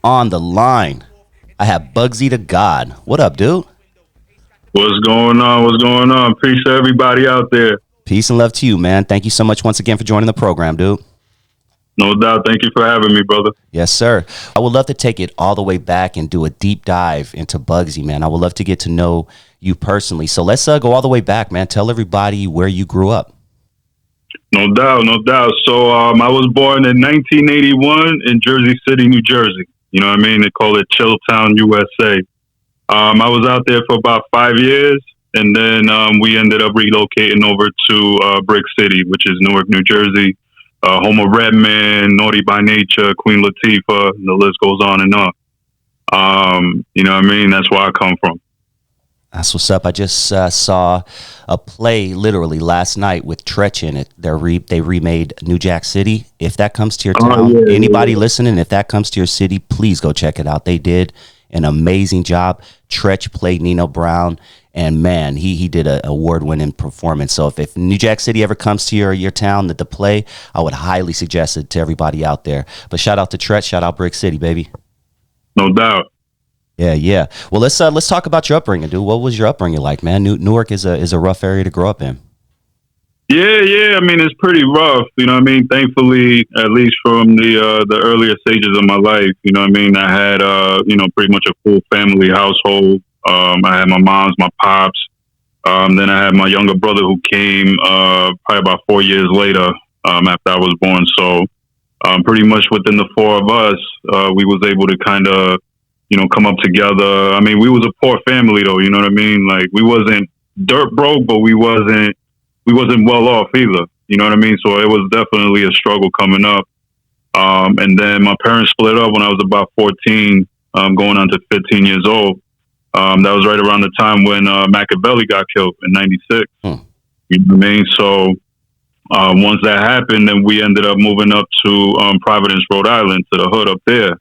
On the line, I have Bugsy the God. What up, dude? What's going on? What's going on? Peace to everybody out there. Peace and love to you, man. Thank you so much once again for joining the program, dude. No doubt. Thank you for having me, brother. Yes, sir. I would love to take it all the way back and do a deep dive into Bugsy, man. I would love to get to know you personally. So let's go all the way back, man. Tell everybody where you grew up. No doubt. No doubt. So I was born in 1981 in Jersey City, New Jersey. You know what I mean? They call it Chilltown, USA. I was out there for about 5 years, and then we ended up relocating over to Brick City, which is Newark, New Jersey. Home of Redman, Naughty by Nature, Queen Latifah, and the list goes on and on. You know what I mean? That's where I come from. That's what's up. I just saw a play literally last night with Tretch in it. They remade New Jack City. If that comes to your town, anybody listening, if that comes to your city, please go check it out. They did an amazing job. Tretch played Nino Brown, and man, he did an award-winning performance. So if New Jack City ever comes to your town, the play, I would highly suggest it to everybody out there. But shout out to Tretch, shout out Brick City, baby. No doubt. Yeah. Well, let's talk about your upbringing, dude. What was your upbringing like, man? Newark is a rough area to grow up in. Yeah. I mean, it's pretty rough. You know what I mean? Thankfully, at least from the earlier stages of my life, you know what I mean? I had, pretty much a full family household. I had my moms, my pops. Then I had my younger brother who came probably about 4 years later after I was born. So pretty much within the four of us, we was able to kind of, come up together. I mean, we was a poor family though, you know what I mean? Like we wasn't dirt broke, but we wasn't well off either. You know what I mean? So it was definitely a struggle coming up. And then my parents split up when I was about 14, going on to 15 years old. That was right around the time when Machiavelli got killed in '96. You know what I mean? So once that happened, then we ended up moving up to Providence, Rhode Island, to the hood up there.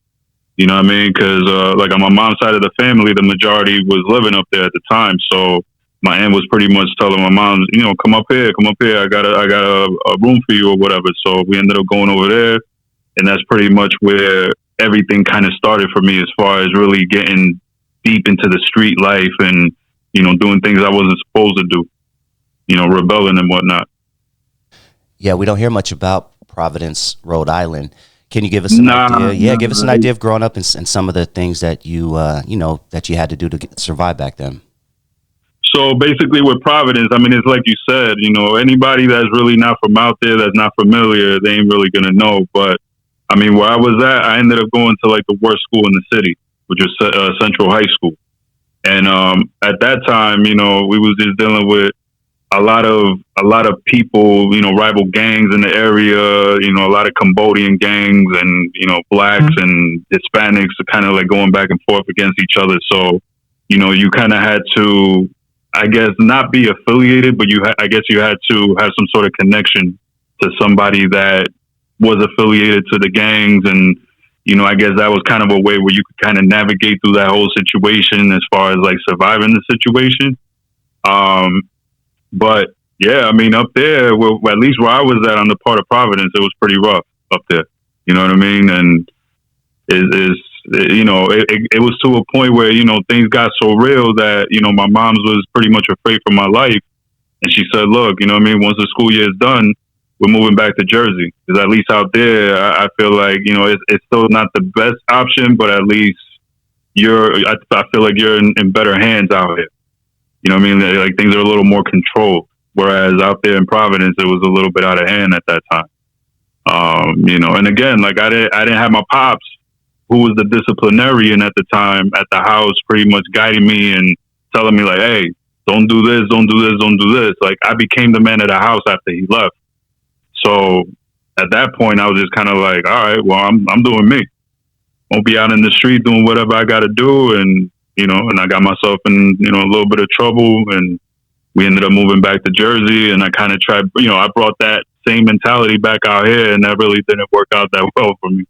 You know what I mean? Because like on my mom's side of the family, the majority was living up there at the time. So my aunt was pretty much telling my mom, come up here. I got a room for you or whatever. So we ended up going over there, and that's pretty much where everything kind of started for me as far as really getting deep into the street life and, doing things I wasn't supposed to do, rebelling and whatnot. Yeah, we don't hear much about Providence, Rhode Island. Can you give us an idea? Yeah, give us an idea of growing up and some of the things that you, that you had to do to survive back then. So basically with Providence, I mean, it's like you said, anybody that's really not from out there, that's not familiar, they ain't really going to know. But I mean, where I was at, I ended up going to like the worst school in the city, which was Central High School. And at that time, we was just dealing with a lot of people, rival gangs in the area, a lot of Cambodian gangs and, blacks and Hispanics are kind of like going back and forth against each other. So, you kind of had to, I guess, not be affiliated, but I guess you had to have some sort of connection to somebody that was affiliated to the gangs. And, I guess that was kind of a way where you could kind of navigate through that whole situation as far as like surviving the situation. But yeah, I mean, up there, well, at least where I was at on the part of Providence, it was pretty rough up there. You know what I mean? And it was to a point where, things got so real that, my mom's was pretty much afraid for my life. And she said, look, you know what I mean? Once the school year is done, we're moving back to Jersey. Because at least out there, I feel like, it's still not the best option, but at least I feel like you're in better hands out here. You know what I mean? Like things are a little more controlled. Whereas out there in Providence, it was a little bit out of hand at that time. And again, like I didn't have my pops, who was the disciplinarian at the time at the house, pretty much guiding me and telling me like, hey, don't do this, don't do this, don't do this. Like I became the man of the house after he left. So at that point, I was just kind of like, all right, well, I'm doing me. Won't be out in the street doing whatever I got to do. And, and I got myself in, a little bit of trouble, and we ended up moving back to Jersey. And I kind of tried, I brought that same mentality back out here, and that really didn't work out that well for me.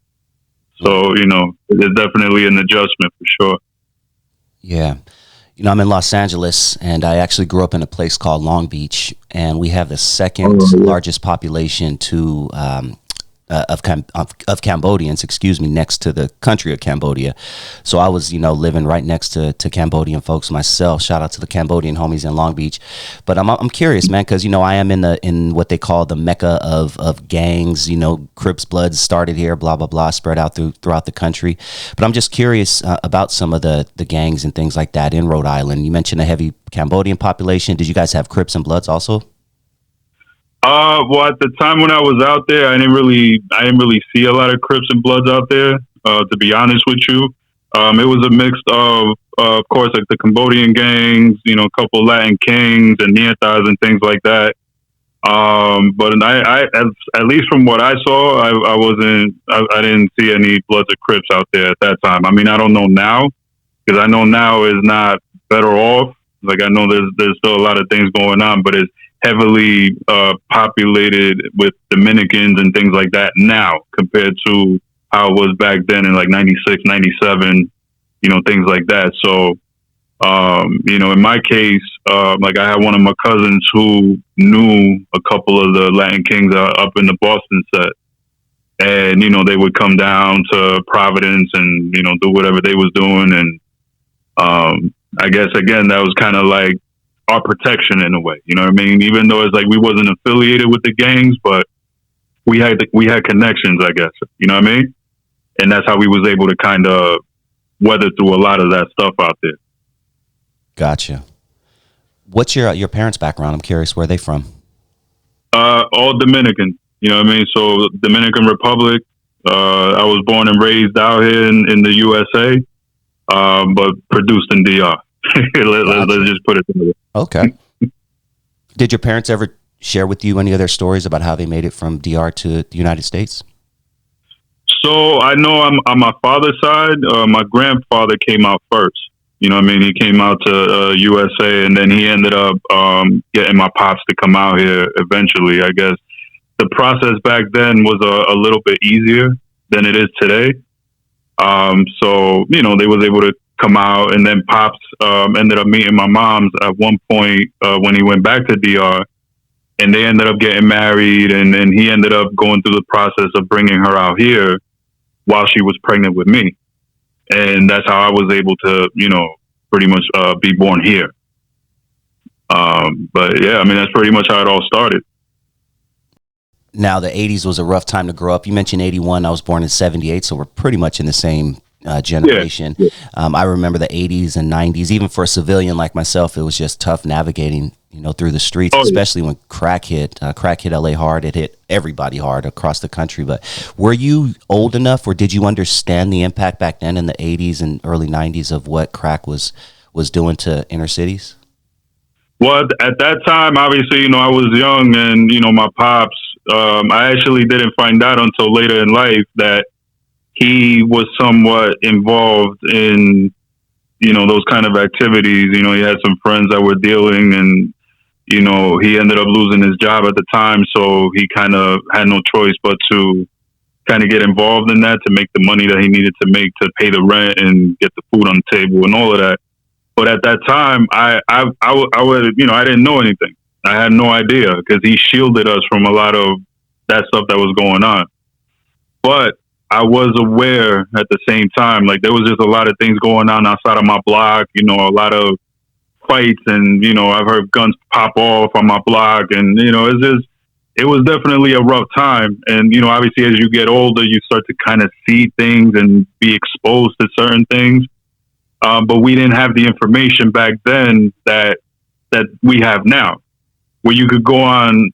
So, it's definitely an adjustment for sure. Yeah. I'm in Los Angeles, and I actually grew up in a place called Long Beach, and we have the second largest population to of Cambodians, excuse me, next to the country of Cambodia. So I was, living right next to Cambodian folks myself. Shout out to the Cambodian homies in Long Beach. But I'm curious, man, because I am in what they call the mecca of gangs. Crips, Bloods started here, blah blah blah, spread out throughout the country. But I'm just curious about some of the gangs and things like that in Rhode Island. You mentioned a heavy Cambodian population. Did you guys have Crips and Bloods also? Well, at the time when I was out there, I didn't really see a lot of Crips and Bloods out there. To be honest with you, it was a mix of course, like the Cambodian gangs, a couple Latin kings and Nietas and things like that. But I at least from what I saw, I didn't see any Bloods or Crips out there at that time. I mean, I don't know now, because I know now is not better off. Like, I know there's still a lot of things going on, but it's heavily populated with Dominicans and things like that now compared to how it was back then in like 96, 97, things like that. So, in my case, like, I had one of my cousins who knew a couple of the Latin kings up in the Boston set. And, they would come down to Providence and, do whatever they was doing. And I guess, again, that was kind of like our protection in a way. You know what I mean? Even though it's like we wasn't affiliated with the gangs, but we had connections, I guess. You know what I mean? And that's how we was able to kind of weather through a lot of that stuff out there. Gotcha. What's your parents' background? I'm curious, where are they from? All Dominican. You know what I mean? So Dominican Republic. I was born and raised out here in the USA, but produced in DR. Let's just put it together. Okay. Did your parents ever share with you any of their stories about how they made it from DR to the United States? So I know on my father's side, my grandfather came out first. You know what I mean? He came out to USA, and then he ended up getting my pops to come out here eventually. I guess the process back then was a little bit easier than it is today. So, they was able to come out, and then pops ended up meeting my mom's at one point when he went back to DR, and they ended up getting married, and he ended up going through the process of bringing her out here while she was pregnant with me. And that's how I was able to, pretty much be born here. But yeah, I mean, that's pretty much how it all started. Now, the 80s was a rough time to grow up. You mentioned 81. I was born in 78, so we're pretty much in the same generation. Yeah. I remember the 80s and 90s. Even for a civilian like myself, it was just tough navigating, through the streets, especially when crack hit. Crack hit LA hard. It hit everybody hard across the country. But were you old enough, or did you understand the impact back then in the 80s and early 90s of what crack was doing to inner cities? Well, at that time, obviously, I was young, and, my pops, I actually didn't find out until later in life that he was somewhat involved in, those kind of activities. He had some friends that were dealing, and, he ended up losing his job at the time. So he kind of had no choice but to kind of get involved in that to make the money that he needed to make to pay the rent and get the food on the table and all of that. But at that time, I didn't know anything. I had no idea, because he shielded us from a lot of that stuff that was going on. But I was aware at the same time, like, there was just a lot of things going on outside of my block, a lot of fights, and, I've heard guns pop off on my block, and, it was definitely a rough time. And, obviously as you get older, you start to kind of see things and be exposed to certain things. But we didn't have the information back then that we have now, where you could go on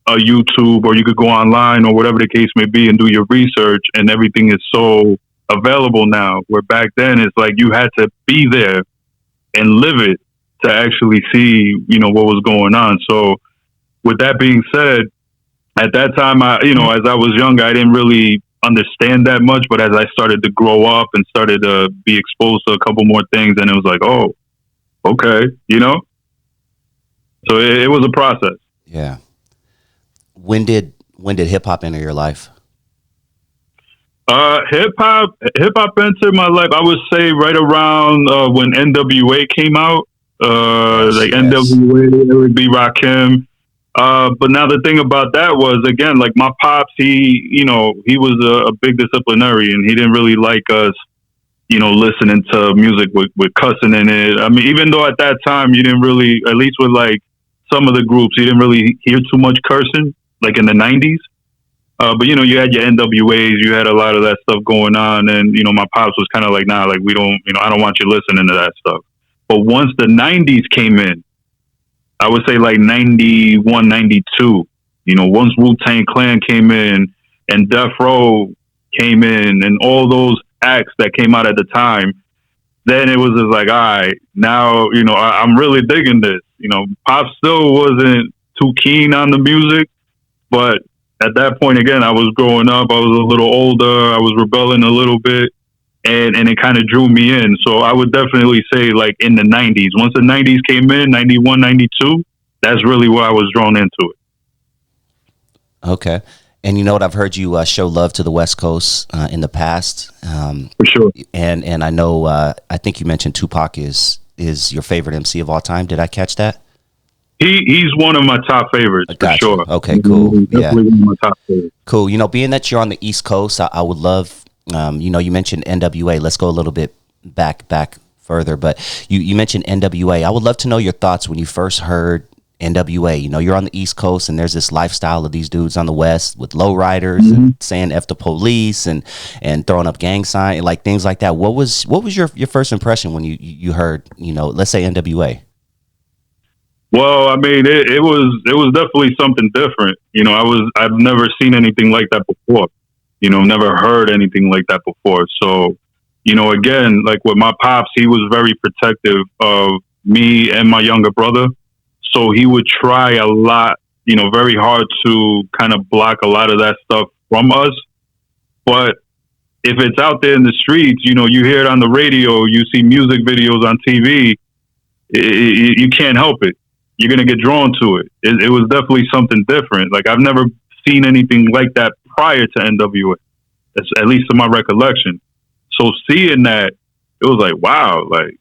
a YouTube, or you could go online, or whatever the case may be, and do your research, and everything is so available now, where back then it's like you had to be there and live it to actually see, what was going on. So with that being said, at that time, as I was younger, I didn't really understand that much, but as I started to grow up and started to be exposed to a couple more things, and it was like, oh, okay, so it was a process. Yeah. When did hip hop enter your life? Hip hop entered my life, I would say, right around when NWA came out. Yes. NWA, it would be Rakim. But now the thing about that was, again, like my pops, he was a big disciplinarian. He didn't really like us, listening to music with cussing in it. I mean, even though at that time you didn't really, at least with like some of the groups, you didn't really hear too much cursing, like in the 90s. But you had your NWAs, you had a lot of that stuff going on, and my pops was kind of like, nah, like we don't, I don't want you listening to that stuff. But once the 90s came in, I would say like 91, 92, once Wu-Tang Clan came in and Death Row came in and all those acts that came out at the time, then it was just like, all right, now, I'm really digging this. Pop still wasn't too keen on the music, but at that point, again, I was growing up, I was a little older, I was rebelling a little bit, and it kind of drew me in. So I would definitely say like in the 90s, once the 90s came in, 91, 92, that's really where I was drawn into it. Okay. And you know what? I've heard you show love to the West Coast in the past. For sure. And I know, I think you mentioned Tupac is your favorite MC of all time. Did I catch that? He's one of my top favorites, for sure. Okay, cool. Definitely one of my top favorites. Cool. Being that you're on the East Coast, I would love, you mentioned NWA. Let's go a little bit back further. But you mentioned NWA. I would love to know your thoughts when you first heard NWA. You're on the East Coast, and there's this lifestyle of these dudes on the West with lowriders and saying F the police and throwing up gang sign, like things like that. What was your first impression when you heard, let's say NWA? Well, I mean, it was definitely something different. I've never seen anything like that before. Never heard anything like that before. So, again, like with my pops, he was very protective of me and my younger brother. So he would try a lot, very hard to kind of block a lot of that stuff from us. But if it's out there in the streets, you hear it on the radio, you see music videos on TV, you can't help it. You're going to get drawn to it. It was definitely something different. Like I've never seen anything like that prior to NWA, at least to my recollection. So seeing that, it was like, wow, like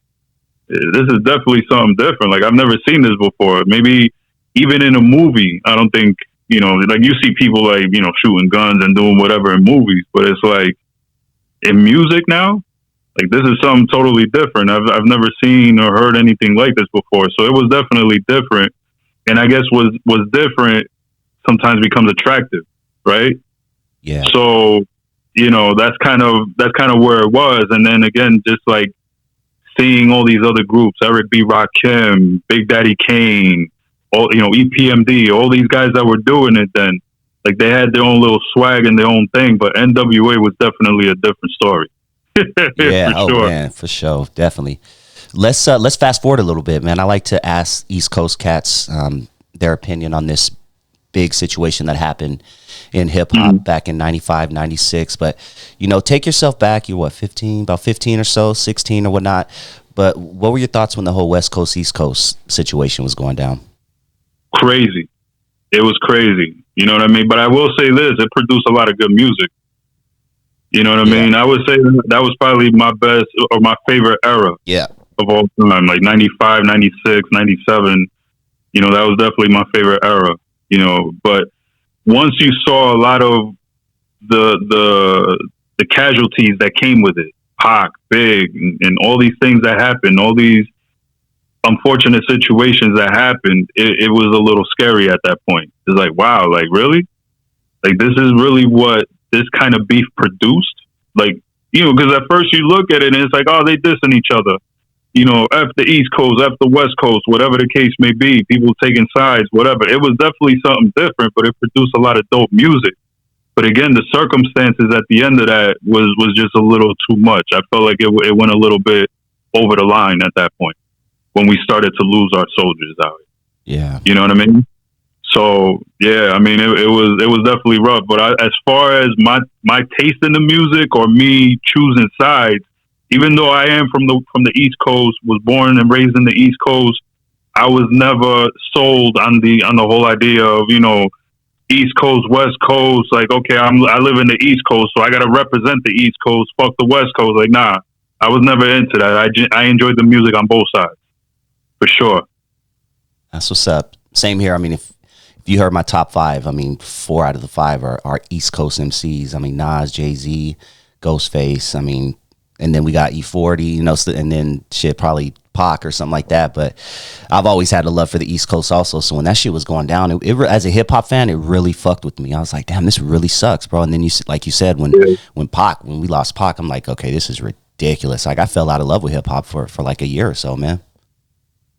this is definitely something different. Like I've never seen this before. Maybe even in a movie, I don't think, like you see people like, shooting guns and doing whatever in movies, but it's like in music now, like this is something totally different. I've never seen or heard anything like this before. So it was definitely different. And I guess was different sometimes becomes attractive, right? Yeah. So, that's kind of where it was. And then again, just like seeing all these other groups, Eric B. Rakim, Big Daddy Kane, all, EPMD, all these guys that were doing it then, like they had their own little swag and their own thing, but NWA was definitely a different story. Yeah, for sure. Man, for sure, definitely. Let's fast forward a little bit, man. I like to ask East Coast cats their opinion on this big situation that happened in hip hop back in 95, 96. But, take yourself back. You're what, 15, about 15 or so, 16 or whatnot. But what were your thoughts when the whole West Coast, East Coast situation was going down? Crazy. It was crazy. You know what I mean? But I will say this, it produced a lot of good music. You know what I mean? I would say that was probably my best or my favorite era of all time, like 95, 96, 97. That was definitely my favorite era, But once you saw a lot of the casualties that came with it, Pac, Big, and all these things that happened, all these unfortunate situations that happened, it was a little scary at that point. It's like, wow, like really? Like this is really what this kind of beef produced? Like, because at first you look at it and it's like, oh, they dissing each other. F the East Coast, F the West Coast, whatever the case may be, people taking sides, whatever. It was definitely something different, but it produced a lot of dope music. But again, the circumstances at the end of that was just a little too much. I felt like it went a little bit over the line at that point when we started to lose our soldiers out. Yeah. You know what I mean? So yeah, I mean, it was definitely rough. But as far as my taste in the music or me choosing sides, even though I am from the East Coast, was born and raised in the East Coast, I was never sold on the whole idea of East Coast, West Coast. Like, okay, I live in the East Coast, so I got to represent the East Coast. Fuck the West Coast. Like, nah, I was never into that. I enjoyed the music on both sides, for sure. That's what's up. Same here. I mean, if you heard my top five. I mean, 4 out of the 5 are East Coast MCs. I mean, Nas, Jay-Z, Ghostface. I mean, and then we got E40, you know, and then shit, probably Pac or something like that. But I've always had a love for the East Coast also. So when that shit was going down, as a hip hop fan, it really fucked with me. I was like, damn, this really sucks, bro. And then like you said, when we lost Pac, I'm like, okay, this is ridiculous. Like I fell out of love with hip hop for like a year or so, man.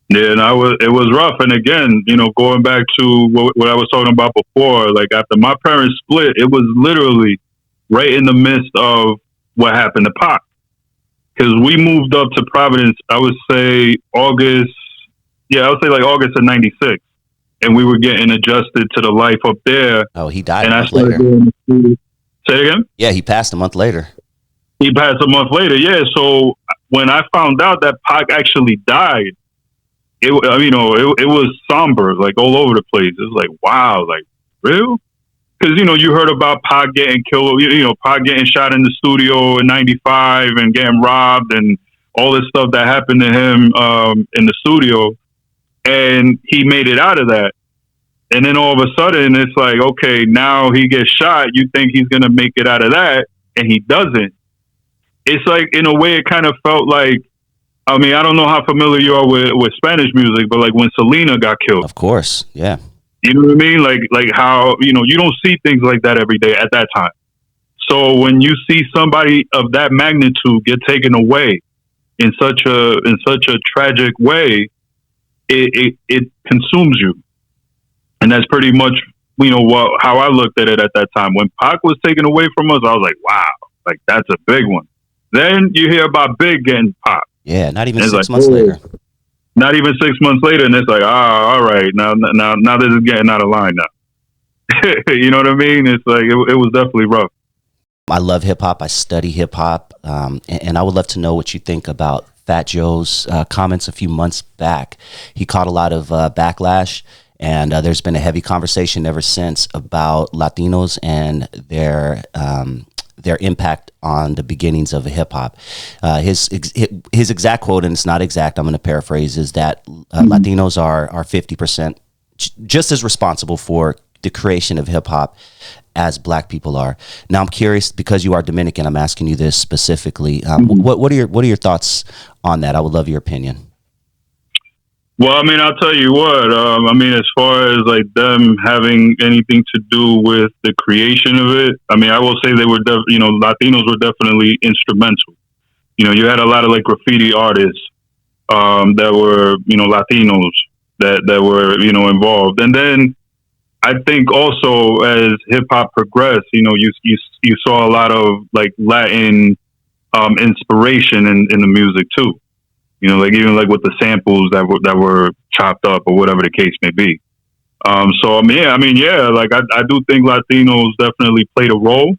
Yeah, and it was rough. And again, you know, going back to what I was talking about before, like after my parents split, it was literally right in the midst of what happened to Pac. Because we moved up to Providence, I would say August of '96, and we were getting adjusted to the life up there. Oh, he died and a month later. Say it again? Yeah, he passed a month later. He passed a month later, yeah. So when I found out that Pac actually died, it was somber, like all over the place. It was like, wow, like real? Because, you know, you heard about Pac getting killed, you know, Pac getting shot in the studio in '95 and getting robbed and all this stuff that happened to him in the studio. And he made it out of that. And then all of a sudden, it's like, okay, now he gets shot. You think he's going to make it out of that, and he doesn't. It's like, in a way, it kind of felt like, I mean, I don't know how familiar you are with Spanish music, but like when Selena got killed. Of course, yeah. You know what I mean? Like how, you know, you don't see things like that every day at that time. So when you see somebody of that magnitude get taken away in such a tragic way, it consumes you. And that's pretty much, you know, how I looked at it at that time. When Pac was taken away from us, I was like, wow, like that's a big one. Then you hear about Big getting popped. Yeah, not even 6 months later. Not even 6 months later, and it's like, all right, now this is getting out of line now. You know what I mean? It's like it was definitely rough. I love hip hop. I study hip hop, and I would love to know what you think about Fat Joe's comments a few months back. He caught a lot of backlash, and there's been a heavy conversation ever since about Latinos and their impact on the beginnings of hip hop. His exact quote, and it's not exact, I'm going to paraphrase, is that Latinos are 50% just as responsible for the creation of hip hop as Black people are. Now, I'm curious, because you are Dominican, I'm asking you this specifically. What are your thoughts on that? I would love your opinion. Well, I mean, I'll tell you what. I mean, as far as like them having anything to do with the creation of it, I mean, I will say they were, Latinos were definitely instrumental. You know, you had a lot of like graffiti artists that were, you know, Latinos that were, you know, involved. And then I think also as hip hop progressed, you know, you saw a lot of like Latin inspiration in the music too. You know, like even like with the samples that were chopped up or whatever the case may be. So I mean, like I do think Latinos definitely played a role.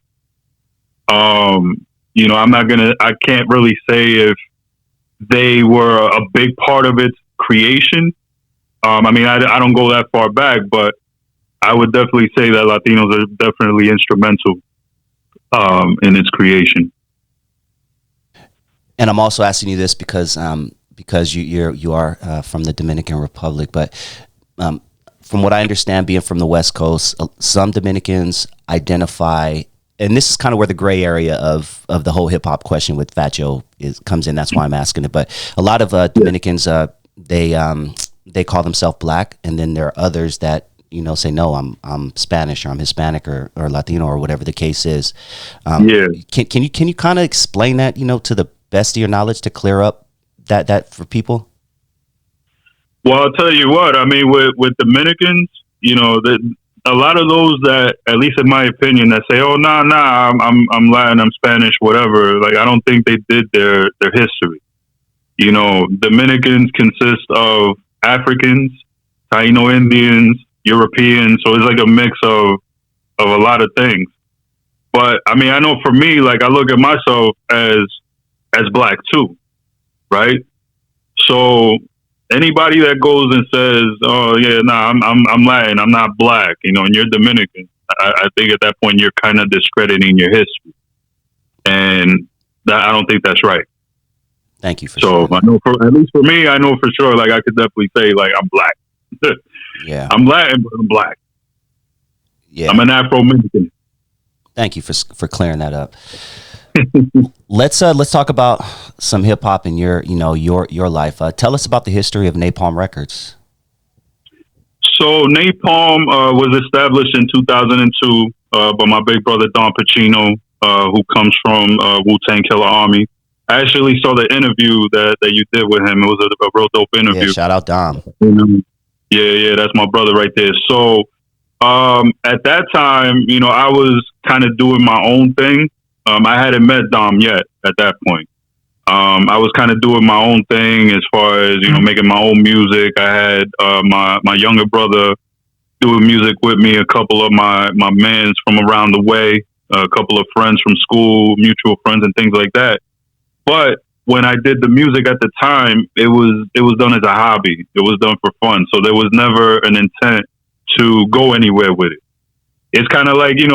You know, I can't really say if they were a big part of its creation. I mean, I don't go that far back, but I would definitely say that Latinos are definitely instrumental in its creation. And I'm also asking you this because you are from the Dominican Republic, but from what I understand, being from the West Coast, some Dominicans identify, and this is kind of where the gray area of the whole hip hop question with Fat Joe comes in. That's why I'm asking it. But a lot of Dominicans, they call themselves Black, and then there are others that, you know, say, no, I'm Spanish, or I'm Hispanic, or Latino, or whatever the case is. Can you kind of explain that, you know, to the best of your knowledge, to clear up that for people? Well, I'll tell you what, I mean, with Dominicans, you know, a lot of those that, at least in my opinion, that say, oh, nah, I'm Latin, I'm Spanish, whatever. Like, I don't think they did their history. You know, Dominicans consist of Africans, Taino Indians, Europeans. So it's like a mix of a lot of things. But I mean, I know for me, like I look at myself as Black too, right? So anybody that goes and says, "Oh yeah, nah, I'm Latin, I'm not Black," you know, and you're Dominican, I think at that point you're kind of discrediting your history, and I don't think that's right. Thank you for so I know at least for me, I know for sure, like I could definitely say, like I'm Black. Yeah, I'm Latin, but I'm Black. Yeah. I'm an Afro-Dominican. Thank you for clearing that up. Let's talk about some hip hop in your life. Tell us about the history of Napalm Records. So Napalm was established in 2002 by my big brother Don Pacino, who comes from Wu-Tang Killer Army. I actually saw the interview that you did with him. It was a real dope interview. Yeah, shout out Dom. Yeah, that's my brother right there. So at that time, I was kind of doing my own thing. I hadn't met Dom yet at that point. I was kind of doing my own thing as far as, making my own music. I had my younger brother doing music with me, a couple of my mans from around the way, a couple of friends from school, mutual friends and things like that. But when I did the music at the time, it was done as a hobby. It was done for fun. So there was never an intent to go anywhere with it. It's kind of like, you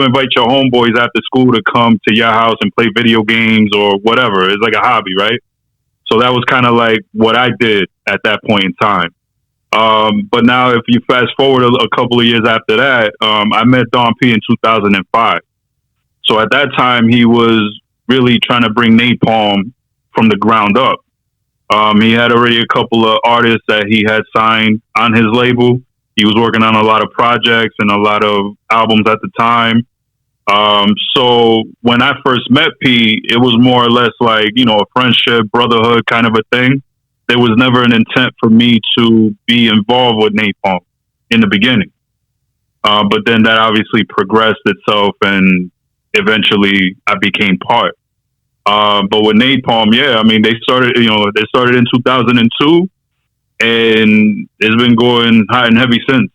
invite your homeboys after school to come to your house and play video games or whatever. It's like a hobby, right? So that was kind of like what I did at that point in time. But now if you fast forward a couple of years after that, I met Don P in 2005. So at that time, he was really trying to bring Napalm from the ground up. He had already a couple of artists that he had signed on his label. He was working on a lot of projects and a lot of albums at the time. So when I first met P, it was more or less like, a friendship, brotherhood kind of a thing. There was never an intent for me to be involved with Napalm in the beginning. But then that obviously progressed itself and eventually I became part. But with Napalm, they started in 2002. And it's been going hot and heavy since.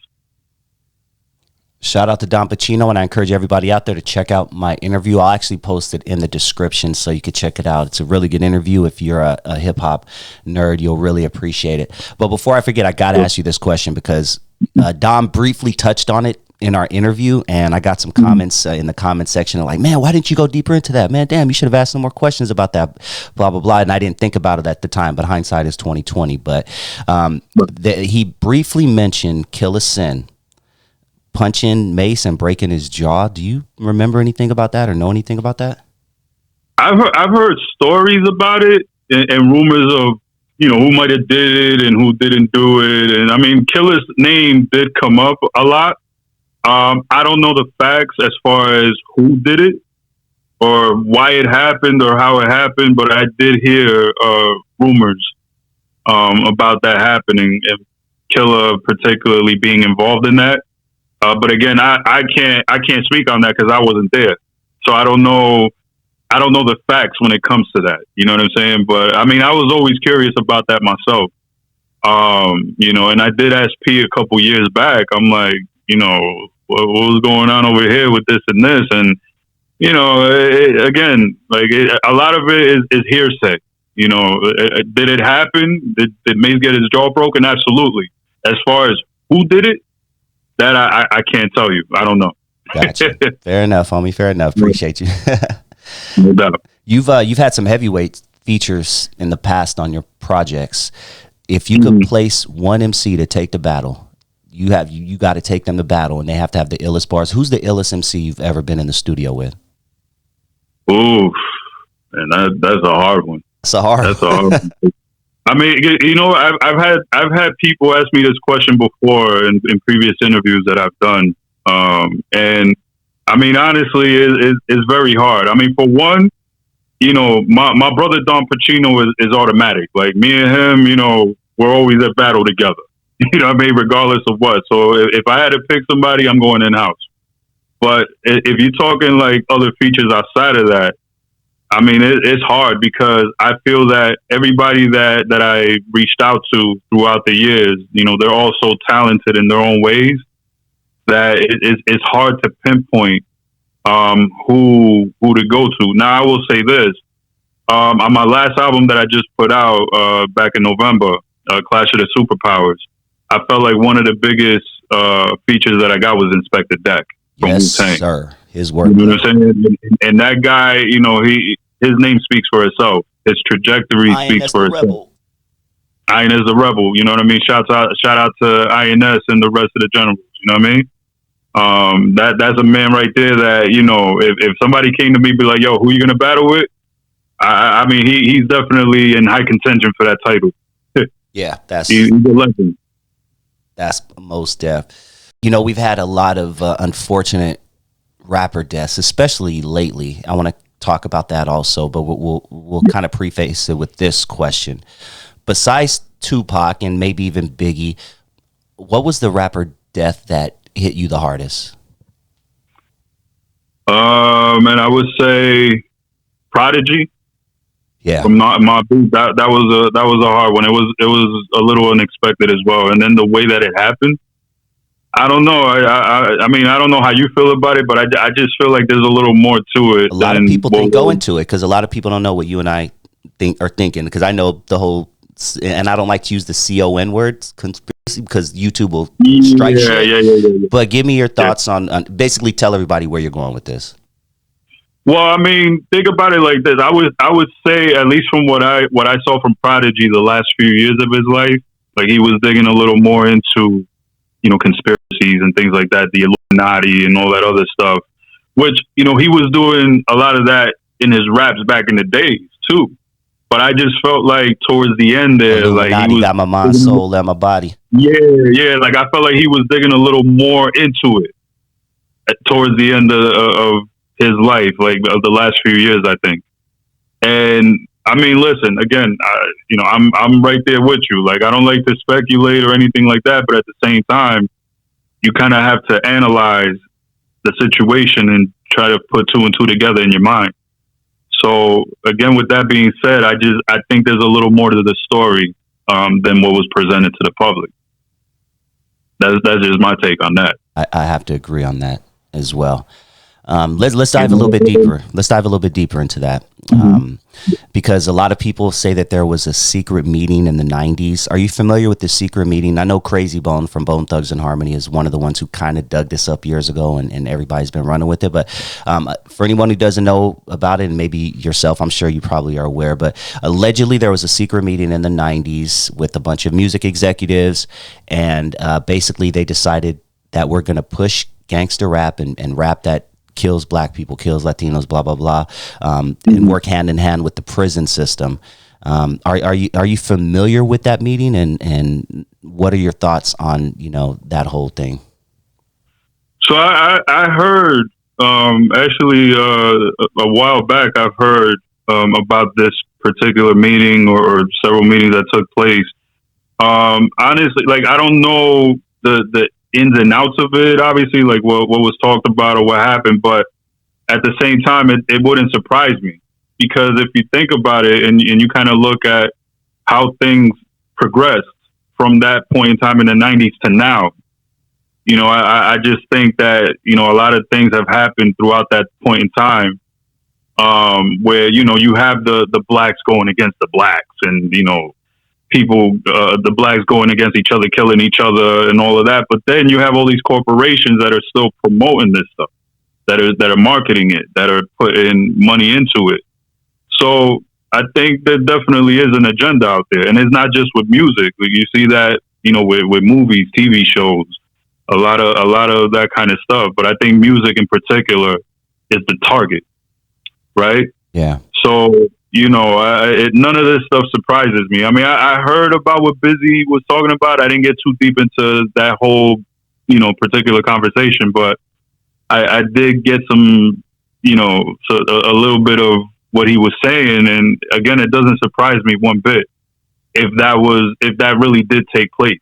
Shout out to Don Pacino, and I encourage everybody out there to check out my interview. I'll actually post it in the description so you can check it out. It's a really good interview. If you're a hip hop nerd, you'll really appreciate it. But before I forget, I got to ask you this question because Don briefly touched on it in our interview, and I got some comments in the comment section like, man, why didn't you go deeper into that? Man, damn, you should have asked some more questions about that, blah, blah, blah. And I didn't think about it at the time, but hindsight is 2020. But he briefly mentioned Kill a Sin, punching Mace and breaking his jaw. Do you remember anything about that or know anything about that? I've heard stories about it and rumors of, who might have did it and who didn't do it. And I mean, Killer's name did come up a lot. I don't know the facts as far as who did it or why it happened or how it happened, but I did hear rumors about that happening and Killer particularly being involved in that. But again, I can't speak on that because I wasn't there, so I don't know the facts when it comes to that. You know what I'm saying? But I mean, I was always curious about that myself. And I did ask P a couple years back. I'm like, what was going on over here with this and this? And, a lot of it is hearsay. Did it happen? Did Mace get his jaw broken? Absolutely. As far as who did it, that I can't tell you. I don't know. Gotcha. Fair enough, homie. Fair enough. Appreciate you. No doubt. You've had some heavyweight features in the past on your projects. If you could place one MC to take the battle, you got to take them to battle, and they have to have the illest bars. Who's the illest MC you've ever been in the studio with? Oof, and that's a hard one. That's a hard one. I mean, I've had people ask me this question before in previous interviews that I've done, and I mean, honestly, it's very hard. I mean, for one, my brother Don Pacino is automatic. Like me and him, we're always at battle together. Regardless of what. So if I had to pick somebody, I'm going in-house. But if you're talking like other features outside of that, I mean, it's hard because I feel that everybody that I reached out to throughout the years, they're all so talented in their own ways that it's hard to pinpoint who to go to. Now, I will say this. On my last album that I just put out back in November, Clash of the Superpowers, I felt like one of the biggest features that I got was Inspector Deck from Yes, Wu-Tang. sir. His work. You know what I'm saying? And that guy, his name speaks for itself. His trajectory speaks for itself. Iron is a rebel. You know what I mean? Shout out to INS and the rest of the generals. You know what I mean? That's a man right there that, if somebody came to me, be like, yo, who you gonna battle with? I mean, he's definitely in high contention for that title. Yeah, He's a legend. That's most deaf. We've had a lot of unfortunate rapper deaths, especially lately. I want to talk about that also, but we'll kind of preface it with this question. Besides Tupac and maybe even Biggie, what was the rapper death that hit you the hardest? And I would say Prodigy. Yeah, From my boot, that was a hard one. It was a little unexpected as well, and then the way that it happened, I don't know. I mean, I don't know how you feel about it, but I just feel like there's a little more to it. A lot of people go into it because a lot of people don't know what you and I are thinking. Because I know the whole, and I don't like to use the CON words, conspiracy, because YouTube will strike shit. Yeah. But give me your thoughts on basically tell everybody where you're going with this. Well, I mean, think about it like this. I would say, at least from what I saw from Prodigy the last few years of his life, like he was digging a little more into, conspiracies and things like that, the Illuminati and all that other stuff, which, he was doing a lot of that in his raps back in the days too. But I just felt like towards the end there, Illuminati, like he was got my mind, soul, and my body. Yeah. Like I felt like he was digging a little more into it towards the end of his life, like of the last few years, I think. And I mean, listen, again, I'm right there with you. Like, I don't like to speculate or anything like that, but at the same time, you kind of have to analyze the situation and try to put two and two together in your mind. So again, with that being said, I think there's a little more to the story than what was presented to the public. That's just my take on that. I have to agree on that as well. Let's dive a little bit deeper. Let's dive a little bit deeper into that. Because a lot of people say that there was a secret meeting in the 90s. Are you familiar with the secret meeting? I know Crazy Bone from Bone Thugs and Harmony is one of the ones who kind of dug this up years ago, and everybody's been running with it. But for anyone who doesn't know about it, and maybe yourself, I'm sure you probably are aware, but allegedly there was a secret meeting in the 90s with a bunch of music executives, and basically they decided that we're going to push gangster rap and rap that kills black people, kills Latinos, blah blah blah, and work hand in hand with the prison system. Are you familiar with that meeting, and what are your thoughts on that whole thing? So I heard actually a while back I've heard about this particular meeting or several meetings that took place. Honestly, like I don't know the ins and outs of it, obviously, like what was talked about or what happened, but at the same time, it wouldn't surprise me, because if you think about it and you kind of look at how things progressed from that point in time in the 90s to now, I just think that, a lot of things have happened throughout that point in time, where, you have the blacks going against the blacks and, people, the blacks going against each other, killing each other and all of that. But then you have all these corporations that are still promoting this stuff, that are marketing it, that are putting money into it. So I think there definitely is an agenda out there. And it's not just with music. You see that, with movies, TV shows, a lot of that kind of stuff. But I think music in particular is the target, right? Yeah. So, none of this stuff surprises me. I mean, I heard about what BUGSY was talking about. I didn't get too deep into that whole, particular conversation, but I did get some, a little bit of what he was saying. And again, it doesn't surprise me one bit if that really did take place.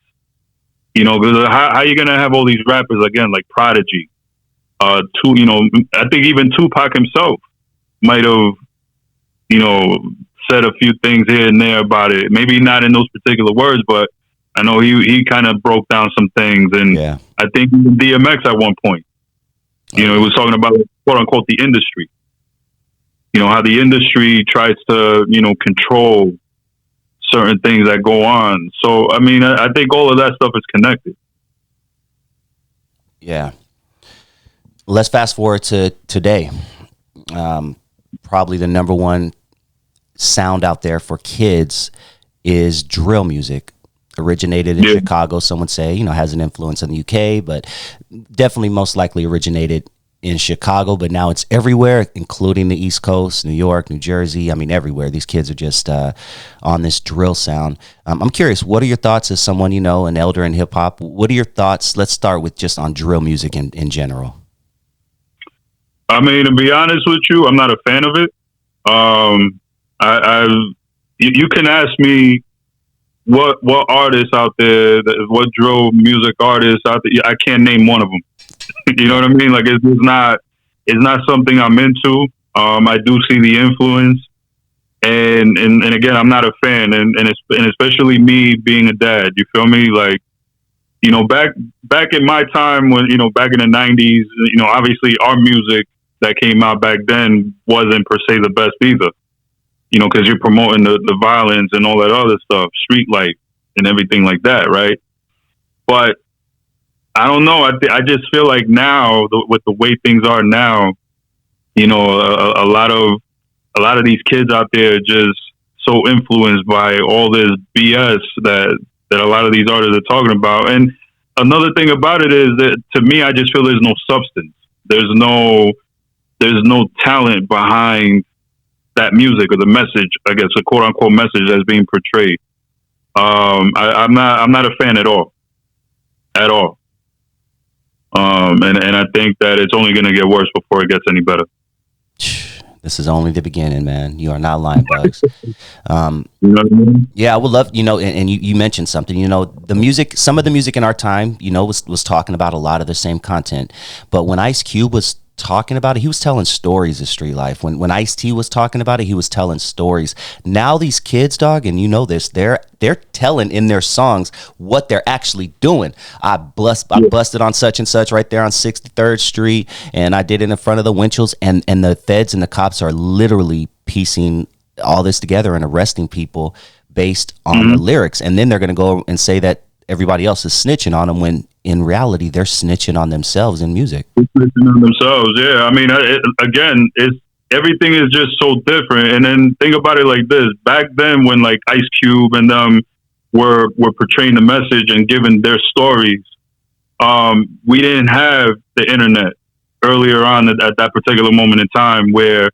Because how are you going to have all these rappers, again, like Prodigy, I think even Tupac himself might have, said a few things here and there about it. Maybe not in those particular words, but I know he kind of broke down some things. And yeah. I think DMX at one point, he was talking about, quote unquote, the industry. How the industry tries to, control certain things that go on. So, I mean, I think all of that stuff is connected. Yeah. Let's fast forward to today. Probably the number one sound out there for kids is drill music, originated in Chicago. Some would say, has an influence in the UK, but definitely most likely originated in Chicago, but now it's everywhere, including the East Coast, New York, New Jersey. I mean, everywhere. These kids are just on this drill sound. I'm curious, what are your thoughts as someone, an elder in hip hop? What are your thoughts? Let's start with just on drill music in general. I mean, to be honest with you, I'm not a fan of it. You can ask me what artists out there, what drill music artists out there. I can't name one of them. You know what I mean? Like it's not something I'm into. I do see the influence, and again, I'm not a fan, and especially me being a dad. You feel me? Like, back in my time when back in the '90s, obviously our music that came out back then wasn't per se the best either. Because you're promoting the violence and all that other stuff, street life and everything like that, right? But I don't know. I just feel like now, with the way things are now, a lot of these kids out there are just so influenced by all this BS that a lot of these artists are talking about. And another thing about it is that, to me, I just feel there's no substance. There's no talent behind that music or the message, I guess, a quote unquote message that's being portrayed. I'm not a fan at all. And I think that it's only going to get worse before it gets any better. This is only the beginning, man. You are not lying, Bugs. You know what I mean? Yeah, I would love, and you mentioned something, the music, some of the music in our time, was talking about a lot of the same content. But when Ice Cube was talking about it, he was telling stories of street life. When Ice-T was talking about it, he was telling stories. Now these kids, dog, and this, they're telling in their songs what they're actually doing. I busted on such and such right there on 63rd Street, and I did it in front of the Winchell's, and the feds and the cops are literally piecing all this together and arresting people based on the lyrics. And then they're going to go and say that everybody else is snitching on them, when in reality they're snitching on themselves in music. Snitching on themselves, yeah. I mean, everything is just so different. And then think about it like this: back then, when like Ice Cube and them were portraying the message and giving their stories, we didn't have the internet earlier on at that particular moment in time where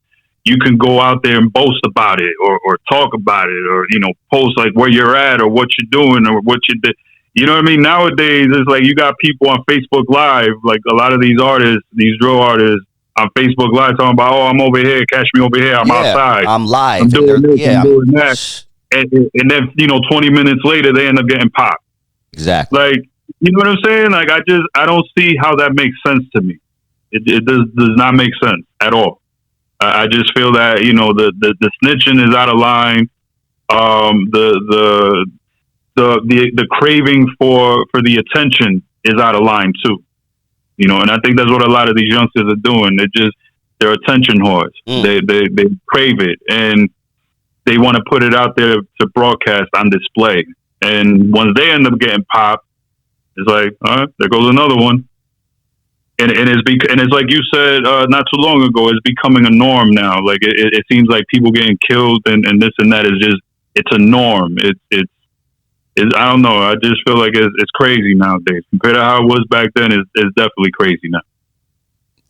you can go out there and boast about it or talk about it, or post like where you're at or what you're doing or what you did. You know what I mean? Nowadays, it's like you got people on Facebook Live, like a lot of these artists, these drill artists on Facebook Live talking about, I'm over here, catch me over here, I'm outside. I'm live. I'm doing this, I'm doing that. And then, 20 minutes later, they end up getting popped. Exactly. Like, you know what I'm saying? Like, I don't see how that makes sense to me. It does not make sense at all. I just feel that, the snitching is out of line. The craving for the attention is out of line too, and I think that's what a lot of these youngsters are doing. They're attention whores. They crave it, and they want to put it out there to broadcast on display. And once they end up getting popped, it's like, there goes another one. And it's like you said not too long ago, it's becoming a norm now. Like it seems like people getting killed and this and that is just, it's a norm. I don't know. I just feel like it's crazy nowadays compared to how it was back then. It's definitely crazy now.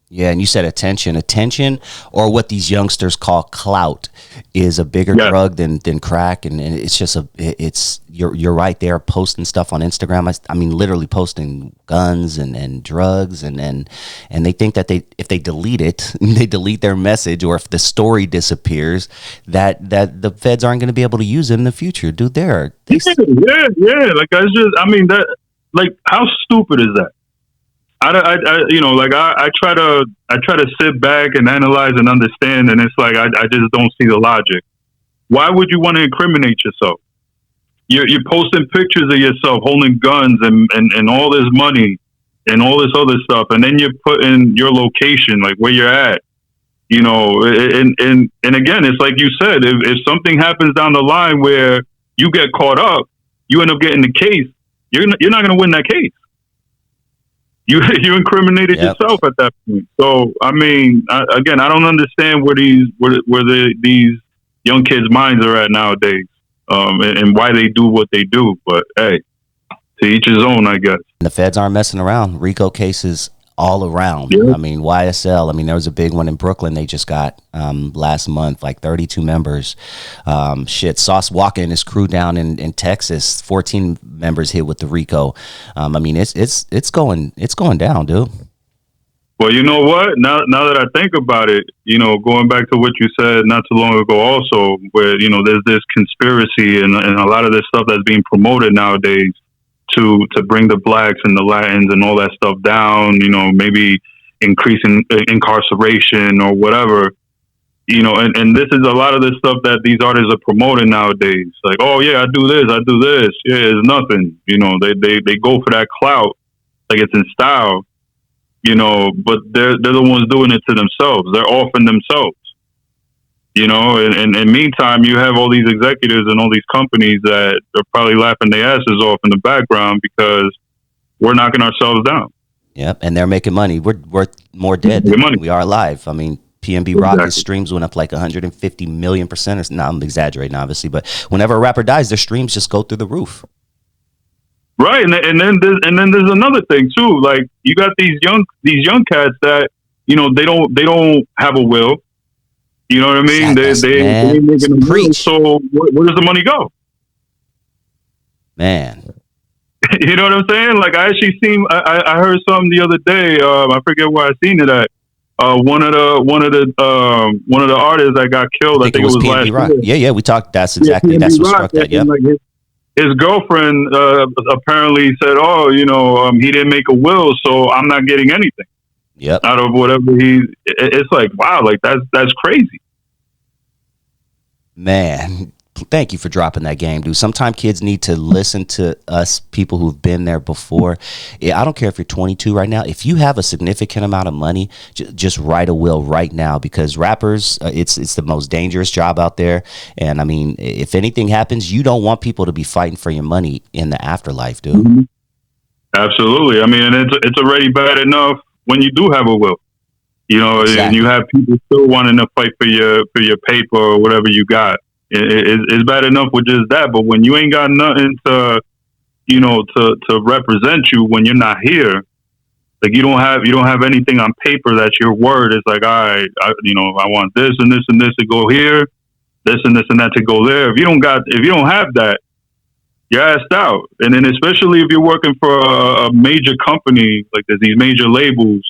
Yeah, and you said attention, or what these youngsters call clout, is a bigger drug than crack, and it's just you're right there posting stuff on Instagram. I mean, literally posting guns and drugs, and they think that if they delete it, they delete their message, or if the story disappears, that the feds aren't going to be able to use it in the future. Dude, yeah. Like like how stupid is that? I try to sit back and analyze and understand, and it's like I just don't see the logic. Why would you want to incriminate yourself? You're posting pictures of yourself holding guns and all this money and all this other stuff, and then you're putting your location, like where you're at. And again, it's like you said, if something happens down the line where you get caught up, you end up getting the case. You're not going to win that case. You incriminated yourself at that point. So I mean, I don't understand where these young kids' minds are at nowadays. and why they do what they do. But hey, to each his own, I guess. The feds aren't messing around. RICO cases all around. Yeah. I mean, YSL. I mean, there was a big one in Brooklyn. They just got last month, like 32 members. Sauce Walker and his crew down in Texas, 14 members hit with the RICO. I mean, it's going down, dude. Well, you know what? Now that I think about it, going back to what you said not too long ago, also where there's this conspiracy and a lot of this stuff that's being promoted nowadays to bring the blacks and the Latins and all that stuff down, maybe increasing incarceration or whatever, and this is a lot of the stuff that these artists are promoting nowadays. Like, oh yeah, I do this. Yeah, it's nothing. They go for that clout, like it's in style, but they're the ones doing it to themselves. They're offing themselves. And meantime, you have all these executives and all these companies that are probably laughing their asses off in the background because we're knocking ourselves down. Yep, and they're making money. We're worth more dead than we are alive. I mean, PNB Rock, his streams went up like 150 million%. No, I'm exaggerating, obviously, but whenever a rapper dies, their streams just go through the roof. Right, and then there's another thing too. Like, you got these young cats that they don't have a will. You know what I mean? They making a will, so where does the money go? Man, you know what I'm saying? Like, I actually I heard something the other day. I forget where I seen it at. One of the artists that got killed. I think it was last year. Yeah, we talked. That's exactly that's what struck that. Yeah. Like his girlfriend apparently said, "Oh, he didn't make a will, so I'm not getting anything." Yep. Out of whatever it's like, wow, like that's crazy. Man, thank you for dropping that game, dude. Sometimes kids need to listen to us, people who've been there before. I don't care if you're 22 right now. If you have a significant amount of money, just write a will right now, because rappers, it's the most dangerous job out there. And I mean, if anything happens, you don't want people to be fighting for your money in the afterlife, dude. Mm-hmm. Absolutely. I mean, and it's already bad enough when you do have a will, exactly. And you have people still wanting to fight for your paper or whatever you got. It's bad enough with just that, but when you ain't got nothing to represent you when you're not here, like you don't have anything on paper that's your word. It's like, all right, I want this and this and this to go here, this and this and that to go there. If you don't have that, you're asked out. And then especially if you're working for a major company, like there's these major labels,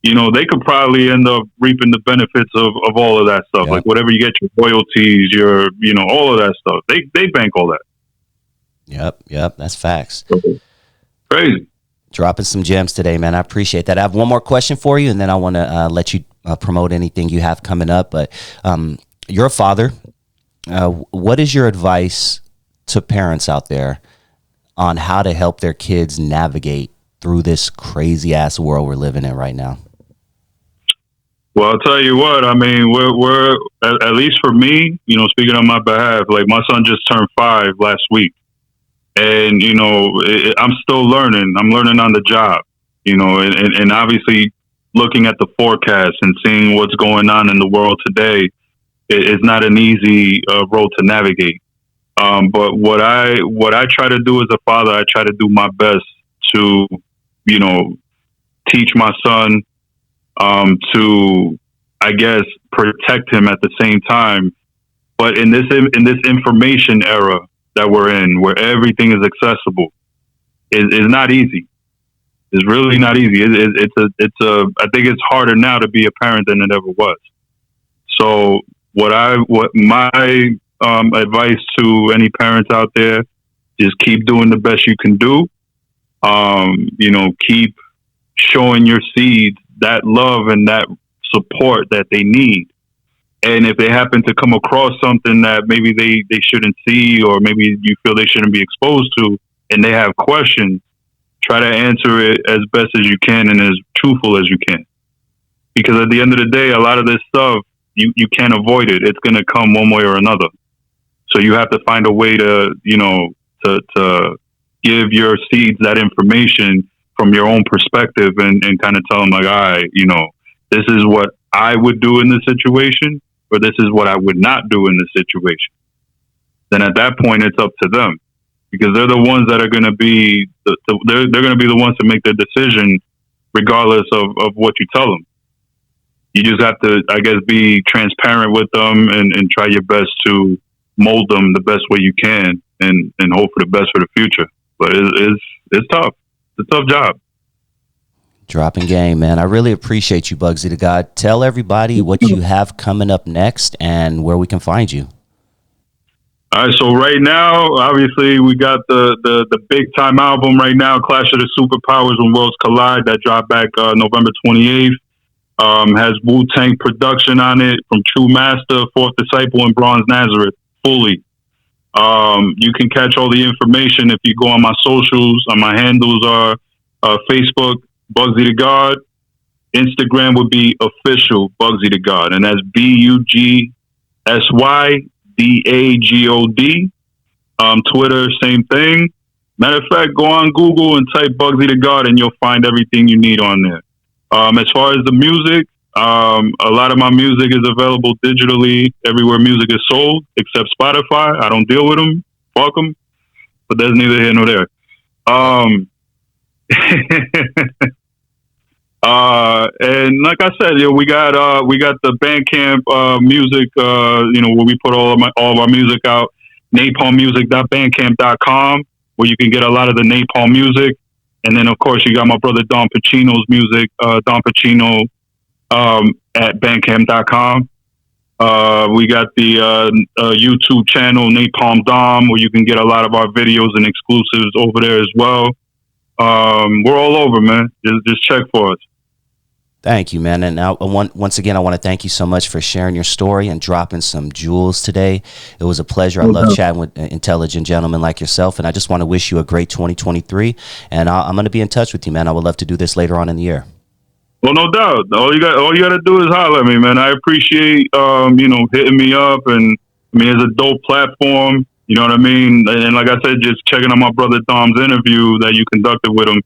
they could probably end up reaping the benefits of all of that stuff. Yep. Like whatever you get, your royalties, your, all of that stuff. They bank all that. Yep. That's facts. Crazy. Dropping some gems today, man. I appreciate that. I have one more question for you, and then I want to let you promote anything you have coming up. But you're a father. What is your advice to parents out there on how to help their kids navigate through this crazy ass world we're living in right now? Well, I'll tell you what, I mean, we're at least for me, speaking on my behalf, like my son just turned 5 last week, and, I'm still learning. I'm learning on the job, and obviously looking at the forecast and seeing what's going on in the world today is not an easy road to navigate. But what I try to do as a father, I try to do my best to, teach my son, to, I guess, protect him at the same time. But in this information era that we're in, where everything is accessible, is not easy. It's really not easy. I think it's harder now to be a parent than it ever was. So what my advice to any parents out there is keep doing the best you can do. Keep showing your seeds that love and that support that they need. And if they happen to come across something that maybe they shouldn't see, or maybe you feel they shouldn't be exposed to, and they have questions, try to answer it as best as you can and as truthful as you can. Because at the end of the day, a lot of this stuff, you can't avoid it. It's going to come one way or another. So you have to find a way to, to give your seeds that information from your own perspective, and kind of tell them, like, all right, this is what I would do in this situation, or this is what I would not do in this situation. then at that point it's up to them, because they're the ones that are going to be they're going to be the ones to make the decision, regardless of what you tell them. You just have to, I guess, be transparent with them and try your best to mold them the best way you can, and hope for the best for the future. But it's tough. It's a tough job. Dropping game, man. I really appreciate you, Bugsy the God. Tell everybody what you have coming up next and where we can find you. All right, so right now, obviously, we got the big time album right now, Clash of the Superpowers When Worlds Collide, that dropped back November 28th. Has Wu-Tang production on it from True Master, Fourth Disciple, and Bronze Nazareth, fully. You can catch all the information if you go on my socials. My handles are Facebook, Bugsy the God. Instagram would be official Bugsy the God, and that's BUGSY DAGOD. Twitter, same thing. Matter of fact, go on Google and type Bugsy the God, and you'll find everything you need on there. As far as the music, a lot of my music is available digitally everywhere music is sold, except Spotify. I don't deal with them. Fuck them. But that's neither here nor there. And like I said, we got the Bandcamp music, where we put all of our music out. napalmmusic.bandcamp.com, where you can get a lot of the Napalm music. And then, of course, you got my brother Don Pacino's music, Don Pacino at bandcamp.com. We got the YouTube channel, Napalm Dom, where you can get a lot of our videos and exclusives over there as well. We're all over, man. Just check for us. Thank you, man. And once again, I want to thank you so much for sharing your story and dropping some jewels today. It was a pleasure. I love chatting with intelligent gentlemen like yourself, and I just want to wish you a great 2023. And I'm going to be in touch with you, man. I would love to do this later on in the year. Well, no doubt. All you got to do is holler at me, man. I appreciate hitting me up, and I mean, it's a dope platform. You know what I mean? And like I said, just checking out my brother Dom's interview that you conducted with him.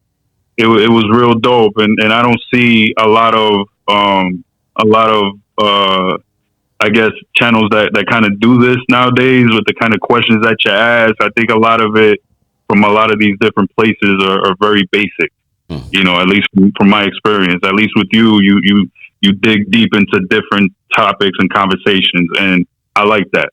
It was real dope, and I don't see a lot of I guess channels that kind of do this nowadays with the kind of questions that you ask. I think a lot of it from a lot of these different places are very basic. At least from my experience. At least with you dig deep into different topics and conversations, and I like that.